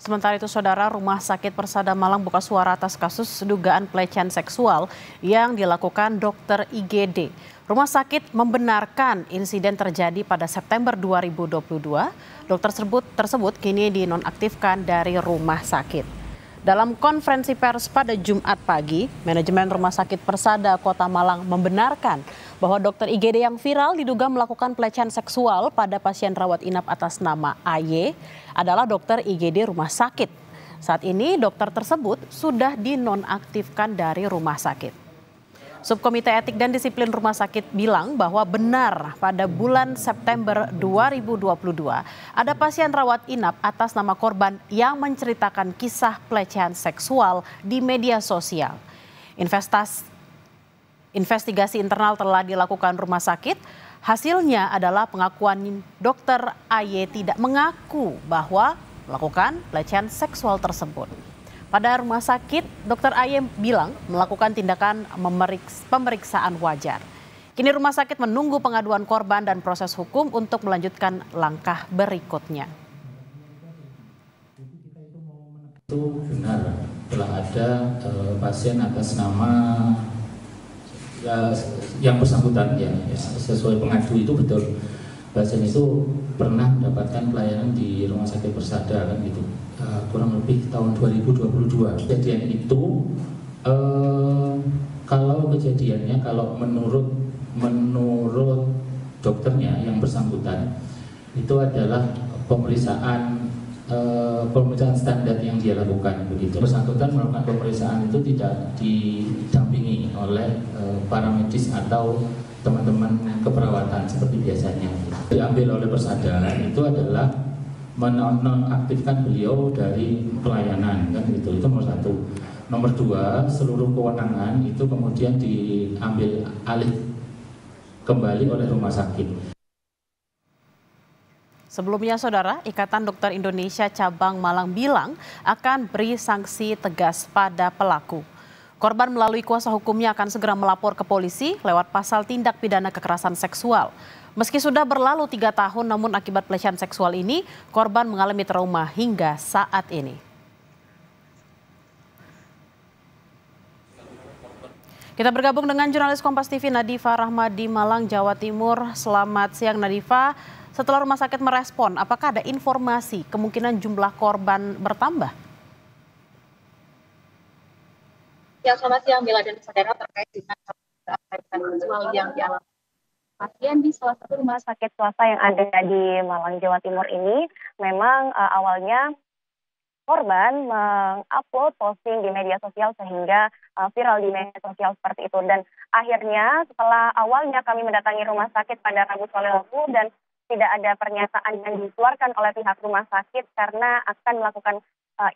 Sementara itu, Saudara, Rumah Sakit Persada Malang buka suara atas kasus dugaan pelecehan seksual yang dilakukan dokter IGD. Rumah sakit membenarkan insiden terjadi pada September 2022. Dokter tersebut kini dinonaktifkan dari rumah sakit. Dalam konferensi pers pada Jumat pagi, manajemen Rumah Sakit Persada Kota Malang membenarkan bahwa dokter IGD yang viral diduga melakukan pelecehan seksual pada pasien rawat inap atas nama AY adalah dokter IGD rumah sakit. Saat ini dokter tersebut sudah dinonaktifkan dari rumah sakit. Subkomite Etik dan Disiplin Rumah Sakit bilang bahwa benar pada bulan September 2022 ada pasien rawat inap atas nama korban yang menceritakan kisah pelecehan seksual di media sosial. Investigasi internal telah dilakukan rumah sakit. Hasilnya adalah pengakuan dokter AY tidak mengaku bahwa melakukan pelecehan seksual tersebut. Pada rumah sakit, dokter AY bilang melakukan tindakan pemeriksaan wajar. Kini rumah sakit menunggu pengaduan korban dan proses hukum untuk melanjutkan langkah berikutnya. Itu benar, telah ada pasien atas nama yang bersangkutan ya sesuai pengadu itu betul. Pasien itu pernah mendapatkan pelayanan di Rumah Sakit Persada kan gitu. Kurang lebih tahun 2022. Kejadian itu kalau kejadiannya kalau menurut dokternya yang bersangkutan itu adalah pemeriksaan standar yang dia lakukan begitu. Bersangkutan melakukan pemeriksaan itu tidak didampingi oleh para medis atau teman-teman keperawatan seperti biasanya. Diambil oleh Persada itu adalah menonaktifkan beliau dari pelayanan kan gitu. Itu nomor satu. Nomor dua, seluruh kewenangan itu kemudian diambil alih kembali oleh rumah sakit. Sebelumnya, Saudara, Ikatan Dokter Indonesia Cabang Malang bilang akan beri sanksi tegas pada pelaku. Korban melalui kuasa hukumnya akan segera melapor ke polisi lewat pasal tindak pidana kekerasan seksual. Meski sudah berlalu 3 tahun, namun akibat pelecehan seksual ini, korban mengalami trauma hingga saat ini. Kita bergabung dengan jurnalis Kompas TV Nadifa Rahma di Malang, Jawa Timur. Selamat siang, Nadifa. Setelah rumah sakit merespon, apakah ada informasi kemungkinan jumlah korban bertambah? Ya, selamat siang Bila dan saudara, terkait dengan pelecehan seksual yang dialami pasien di salah satu rumah sakit swasta yang ada di Malang, Jawa Timur ini, memang awalnya korban mengupload posting di media sosial sehingga viral di media sosial seperti itu. Dan akhirnya setelah awalnya kami mendatangi rumah sakit pada Rabu sore lalu dan tidak ada pernyataan yang dikeluarkan oleh pihak rumah sakit karena akan melakukan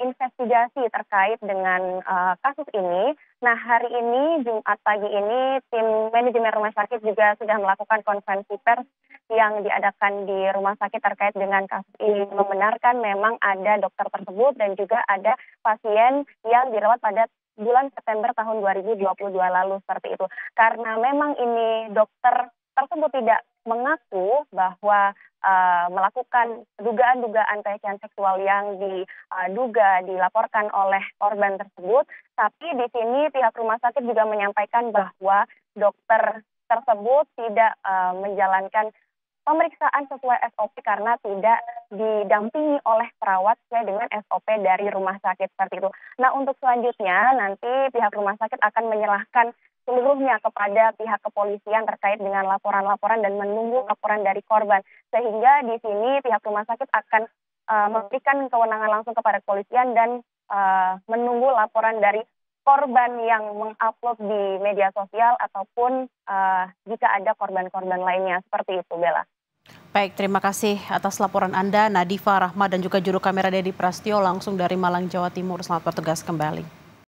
investigasi terkait dengan kasus ini. Nah, hari ini, Jumat pagi ini, tim manajemen rumah sakit juga sudah melakukan konferensi pers yang diadakan di rumah sakit terkait dengan kasus ini. Membenarkan memang ada dokter tersebut dan juga ada pasien yang dirawat pada bulan September tahun 2022 lalu seperti itu. Karena memang ini dokter tersebut tidak mengaku bahwa melakukan dugaan-dugaan pelecehan seksual yang dilaporkan oleh korban tersebut, tapi di sini pihak rumah sakit juga menyampaikan bahwa dokter tersebut tidak menjalankan pemeriksaan sesuai SOP karena tidak didampingi oleh perawat sesuai dengan SOP dari rumah sakit seperti itu. Nah, untuk selanjutnya nanti pihak rumah sakit akan menyerahkan seluruhnya kepada pihak kepolisian terkait dengan laporan-laporan dan menunggu laporan dari korban. Sehingga di sini pihak rumah sakit akan memberikan kewenangan langsung kepada kepolisian dan menunggu laporan dari korban yang mengupload di media sosial ataupun jika ada korban-korban lainnya. Seperti itu, Bella. Baik, terima kasih atas laporan Anda, Nadifa Rahma dan juga juru kamera Dedi Prastio langsung dari Malang, Jawa Timur. Selamat bertugas kembali.